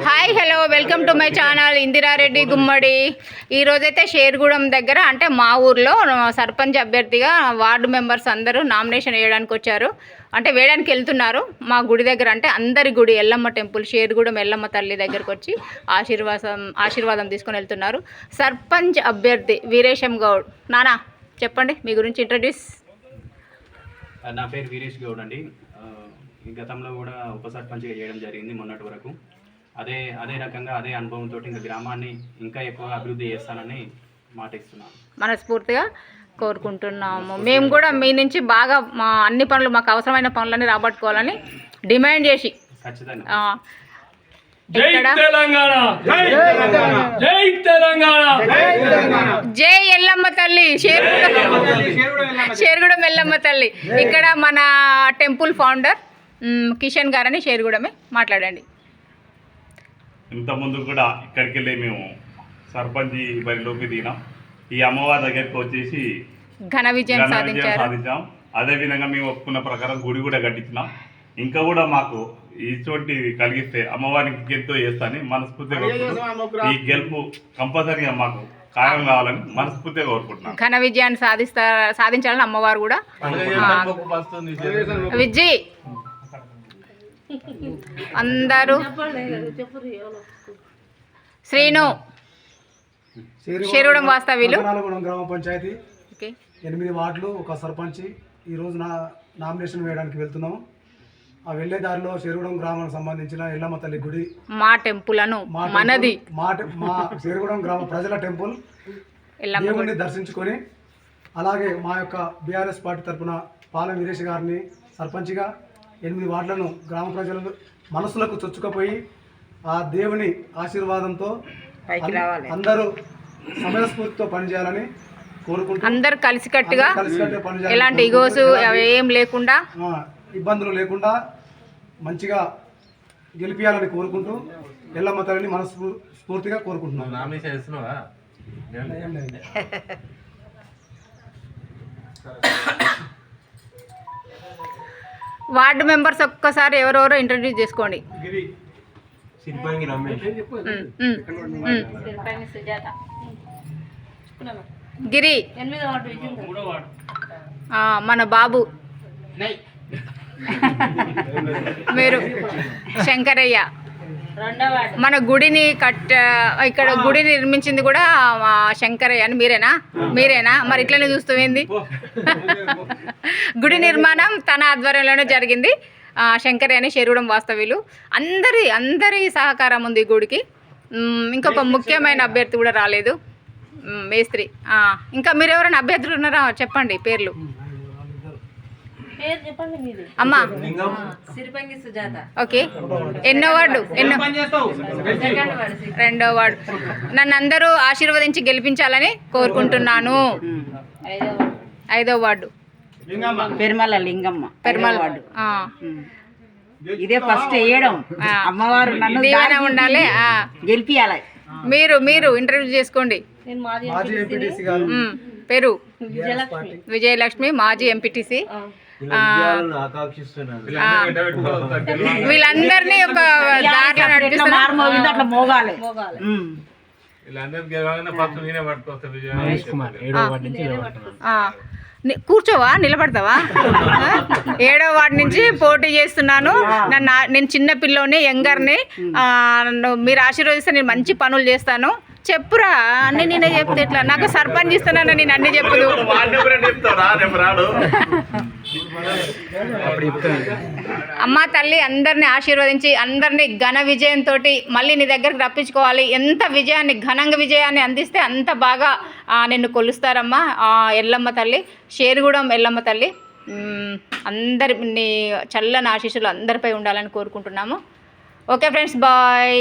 Hi hello welcome to my channel Indira Reddy గుమ్మడి. ఈరోజైతే షేర్గూడెం దగ్గర అంటే మా ఊర్లో సర్పంచ్ అభ్యర్థిగా వార్డు మెంబర్స్ అందరూ నామినేషన్ వేయడానికి వచ్చారు. అంటే వేయడానికి వెళ్తున్నారు మా గుడి దగ్గర, అంటే అందరి గుడి ఎల్లమ్మ టెంపుల్ షేర్గూడెం ఎల్లమ్మ తల్లి దగ్గరకు వచ్చి ఆశీర్వాదం తీసుకొని వెళ్తున్నారు. సర్పంచ్ అభ్యర్థి వీరేశం గౌడ్. నానా చెప్పండి మీ గురించి ఇంట్రడ్యూస్. నా పేరు వీరేష్ గౌడ్ అండి. గతంలో కూడా ఉప సర్పంచ్గా చేయడం జరిగింది మొన్నటి వరకు. అదే రకంగా అదే అనుభవంతో ఇంకా గ్రామాన్ని ఇంకా ఎక్కువ అభివృద్ధి చేస్తానని మాట ఇస్తున్నాను. మనస్ఫూర్తిగా కోరుకుంటున్నాము. మేము కూడా మీ నుంచి బాగా మా అన్ని పనులు మాకు అవసరమైన పనులన్నీ రాబట్టుకోవాలని డిమాండ్ చేసి ఖచ్చితంగా జై ఎల్లమ్మ తల్లి, షేర్గూడెం ఎల్లమ్మ తల్లి. ఇక్కడ మన టెంపుల్ ఫౌండర్ కిషన్ గారని షేర్గూడెమే, మాట్లాడండి. ఇంతకుముందు కూడా ఇక్కడికి వెళ్ళి మేము సర్పంచ్ బరిలోకి దిగినాం. ఈ అమ్మవారి దగ్గరికి వచ్చేసి ఘన విజయం సాధించాం. అదేవిధంగా మేము ఒప్పుకున్న ప్రకారం గుడి కూడా కట్టించినాం. ఇంకా కూడా మాకు ఇటువంటి కలిగిస్తే అమ్మవారికి ఎంతో చేస్తానని మనస్ఫూర్తిగా ఈ గెలుపు కంపల్సరీగా మాకు ఖాయం కావాలని మనస్ఫూర్తిగా కోరుకుంటున్నాం. ఘన విజయాన్ని సాధించాలని అమ్మవారు కూడా. విజయ్ అందరూ శ్రీను షేర్గూడెం వాస్తవ్యులు. గ్రామ పంచాయతీ 8 వార్డులు, ఒక సర్పంచ్. ఈరోజు నామినేషన్ వేయడానికి వెళ్తున్నాము. ఆ వెళ్లే దారిలో షేర్గూడెం గ్రామానికి సంబంధించిన ఎల్లమ్మ తల్లి గుడి, మా టెంపుల్ అను మనది మా షేర్గూడెం గ్రామ ప్రజల టెంపుల్ దేవుడిని దర్శించుకొని, అలాగే మా యొక్క బీఆర్ఎస్ పార్టీ తరఫున పాలెం వీరేష్ గారిని సర్పంచ్గా 8 వార్డులను గ్రామ ప్రజలు మనసులకు చొచ్చుకపోయి ఆ దేవుని ఆశీర్వాదంతో అందరూ సమయస్ఫూర్తితో పనిచేయాలని కోరుకుంటూ, అందరు కలిసికట్టుగా ఎలాంటి ఇగోసు ఏం లేకుండా, ఇబ్బందులు లేకుండా మంచిగా గెలిపియాలని కోరుకుంటూ ఎల్లమ్మ తల్లిని మనస్ఫూర్తిగా కోరుకుంటున్నాను. వార్డు మెంబర్స్ ఒక్కసారి ఎవరెవరో ఇంట్రడ్యూస్ చేసుకోండి. గిరి మన బాబు, మీరు శంకరయ్య. మన గుడిని ఇక్కడ గుడిని నిర్మించింది కూడా శంకరయ్య అని మీరేనా మరి ఇట్లనే చూస్తుంది. గుడి నిర్మాణం తన ఆధ్వర్యంలోనే జరిగింది. శంకరయ్య అని షేర్గూడెం వాస్తవ్యులు. అందరి సహకారం ఉంది గుడికి. ఇంకొక ముఖ్యమైన అభ్యర్థి కూడా రాలేదు, మేస్త్రి. ఇంకా మీరు ఎవరైనా అభ్యర్థులు ఉన్నారా చెప్పండి పేర్లు. అమ్మా ఓకే. ఎన్నో వార్డు? 2వ వార్డు. నన్ను అందరూ ఆశీర్వదించి గెలిపించాలని కోరుకుంటున్నాను. 5వ వార్డు పెరుమల లింగమ్మ. వార్డు. ఇదే ఫస్ట్ వేయడం. అమ్మవారు నన్ను ఉండాలి, గెలిపియాలి. మీరు ఇంటర్వ్యూ చేసుకోండి. పేరు విజయలక్ష్మి, మాజీ ఎంపీటీసీ. వీళ్ళందరినీ ఒక దాంట్లో నడిపిస్తున్నారు. కూర్చోవా, నిలబడతావా? 7వ వార్డు నుంచి పోటీ చేస్తున్నాను. నేను చిన్న పిల్లోని, యంగర్ని. మీరు ఆశీర్వదిస్తే నేను మంచి పనులు చేస్తాను. చెప్పురా అన్ని నేనే చెప్తే ఎట్లా? నాకు సర్పంచ్ ఇస్తున్నాను, నేను అన్ని చెప్పుదు. అమ్మా తల్లి అందరినీ ఆశీర్వదించి అందరినీ ఘన విజయంతో మళ్ళీ నీ దగ్గరకు రప్పించుకోవాలి. ఎంత ఘనంగా విజయాన్ని అందిస్తే అంత బాగా నిన్ను కొలుస్తారమ్మా ఎల్లమ్మ తల్లి, షేర్గూడెం ఎల్లమ్మ తల్లి. అందరి నీ చల్లని ఆశీస్సులు అందరిపై ఉండాలని కోరుకుంటున్నాము. Okay friends, bye.